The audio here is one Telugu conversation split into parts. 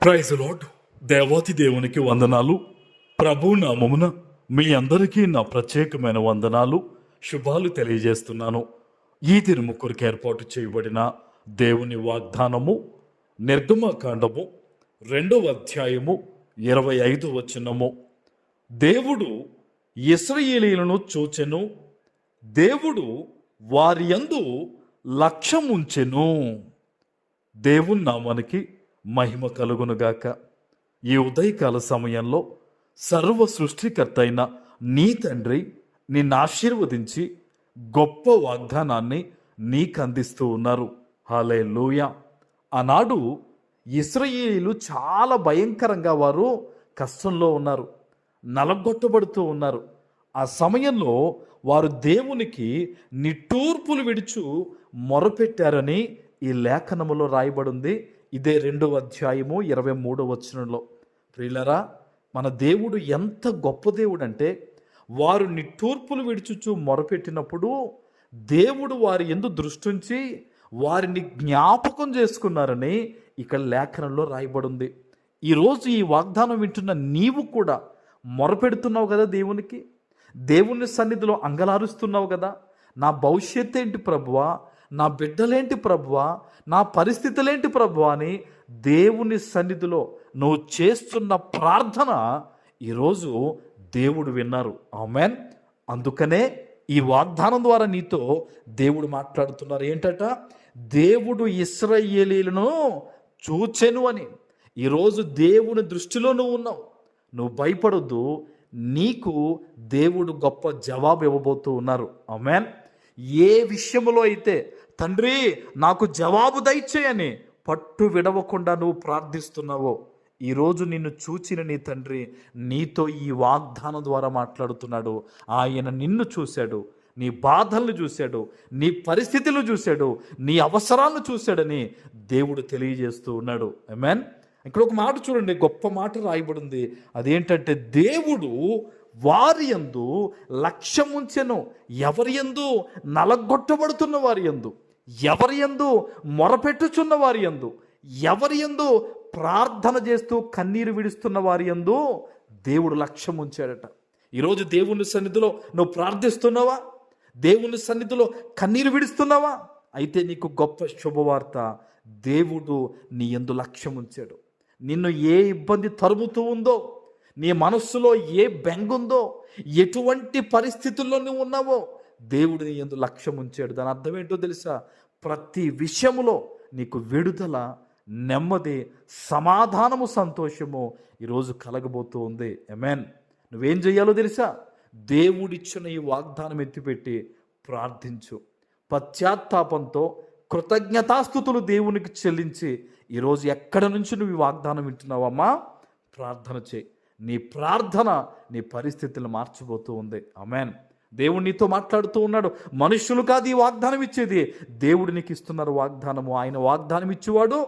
Praise lord. దేవాతి దేవునికి వందనాలు. ప్రభు నామమున మీ అందరికీ నా ప్రత్యేకమైన వందనాలు, శుభాలు తెలియజేస్తున్నాను. ఈ తిరుముకురికి ఏర్పాటు చేయబడిన దేవుని వాగ్దానము నిర్గమకాండము 2వ అధ్యాయము 25వ వచనము. దేవుడు ఇశ్రాయేలీయులను చూచెను, దేవుడు వారి యందు లక్ష్యముంచెను. దేవుని నామానికి మహిమ కలుగునుగాక. ఈ ఉదయకాల సమయంలో సర్వ సృష్టికర్త అయిన నీ తండ్రి నిన్ను ఆశీర్వదించి గొప్ప వాగ్దానాన్ని నీకు అందిస్తూ ఉన్నారు. హల్లెలూయా. ఆనాడు ఇశ్రాయేలీయులు చాలా భయంకరంగా వారు కష్టంలో ఉన్నారు, నలగొట్టబడుతూ ఉన్నారు. ఆ సమయంలో వారు దేవునికి నిట్టూర్పులు విడుచు మొరపెట్టారని ఈ లేఖనములో రాయబడింది. ఇదే 2వ అధ్యాయము 23వ వచనంలో. ప్రియులరా, మన దేవుడు ఎంత గొప్ప దేవుడు అంటే, వారు నిట్టూర్పులు విడుచుచు మొరపెట్టినప్పుడు దేవుడు వారి యందు దృష్టించి వారిని జ్ఞాపకం చేసుకున్నారని ఇక్కడ లేఖనంలో రాయబడింది. ఈరోజు ఈ వాగ్దానం వింటున్న నీవు కూడా మొరపెడుతున్నావు కదా దేవునికి, దేవుని సన్నిధిలో అంగలారుస్తున్నావు కదా. నా భవిష్యత్తు ఏంటి ప్రభువా, నా బిడ్డలేంటి ప్రభువా, నా పరిస్థితులేంటి ప్రభువా అని దేవుని సన్నిధిలో నువ్వు చేస్తున్న ప్రార్థన ఈరోజు దేవుడు విన్నారు. ఆమేన్. అందుకనే ఈ వాగ్దానం ద్వారా నీతో దేవుడు మాట్లాడుతున్నారు. ఏంటట? దేవుడు ఇశ్రాయేలీయులను చూచెను అని. ఈరోజు దేవుని దృష్టిలో నువ్వు ఉన్నావు. నువ్వు భయపడొద్దు, నీకు దేవుడు గొప్ప జవాబు ఇవ్వబోతూ ఉన్నారు. ఆమేన్. ఏ విషయంలో అయితే తండ్రి నాకు జవాబు దయచేయని పట్టు విడవకుండా నువ్వు ప్రార్థిస్తున్నావో, ఈరోజు నిన్ను చూచిన నీ తండ్రి నీతో ఈ వాగ్దానం ద్వారా మాట్లాడుతున్నాడు. ఆయన నిన్ను చూశాడు, నీ బాధలను చూశాడు, నీ పరిస్థితులను చూశాడు, నీ అవసరాలను చూశాడని దేవుడు తెలియజేస్తూ ఉన్నాడు. ఆమేన్. ఇక్కడ ఒక మాట చూడండి, గొప్ప మాట రాయబడింది. అదేంటంటే, దేవుడు వారి యందు లక్ష్యముంచెను. ఎవరి యందు? నలగొట్టబడుతున్న వారి యందు, ఎవరి యందు? మొరపెట్టుచున్న వారి యందు, ఎవరి యందు? ప్రార్థన చేస్తూ కన్నీరు విడుస్తున్న వారి యందు దేవుడు లక్ష్యం ఉంచాడట. ఈరోజు దేవుని సన్నిధిలో నువ్వు ప్రార్థిస్తున్నావా? దేవుని సన్నిధిలో కన్నీరు విడుస్తున్నావా? అయితే నీకు గొప్ప శుభవార్త, దేవుడు నీ యందు లక్ష్యం ఉంచాడు. నిన్ను ఏ ఇబ్బంది తరుముతూ ఉందో, నీ మనస్సులో ఏ బెంగుందో, ఎటువంటి పరిస్థితుల్లో నువ్వు ఉన్నావో, దేవుడు నీ యందు లక్ష్యం ఉంచాడు. దాని అర్థం ఏంటో తెలుసా? ప్రతి విషయములో నీకు విడుదల, నెమ్మది, సమాధానము, సంతోషము ఈరోజు కలగబోతూ ఉంది. ఆమేన్. నువ్వేం చేయాలో తెలుసా? దేవుడిచ్చిన ఈ వాగ్దానం ఎత్తిపెట్టి ప్రార్థించు. పశ్చాత్తాపంతో కృతజ్ఞతాస్తుతులు దేవునికి చెల్లించి ఈరోజు ఎక్కడి నుంచి నువ్వు ఈ వాగ్దానం వింటున్నావమ్మా, ప్రార్థన చేయి. నీ ప్రార్థన నీ పరిస్థితులను మార్చిపోతూ ఉంది. ఆమేన్. దేవుడు నీతో మాట్లాడుతూ ఉన్నాడు. మనుష్యులు కాదు ఈ వాగ్దానం ఇచ్చేది, దేవుడు నీకు ఇస్తున్నారు వాగ్దానము. ఆయన వాగ్దానం ఇచ్చేవాడు,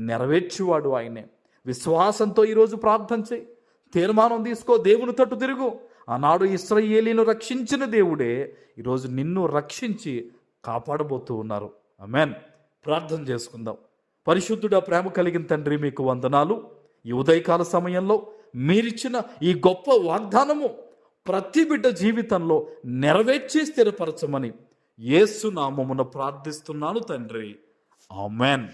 నెరవేర్చేవాడు ఆయనే. విశ్వాసంతో ఈరోజు ప్రార్థన చేయి, తీర్మానం తీసుకో, దేవుని తట్టు తిరుగు. ఆనాడు ఇశ్రాయేలీయులను రక్షించిన దేవుడే ఈరోజు నిన్ను రక్షించి కాపాడబోతూ ఉన్నారు. ఆమేన్. ప్రార్థన చేసుకుందాం. పరిశుద్ధుడా, ప్రేమ కలిగిన తండ్రి, మీకు వందనాలు. ఈ ఉదయకాల సమయంలో మీరిచ్చిన ఈ గొప్ప వాగ్దానము ప్రతి బిడ్డ జీవితంలో నెరవేర్చి స్థిరపరచమని యేసు నామమున ప్రార్థిస్తున్నాను తండ్రి. ఆమేన్.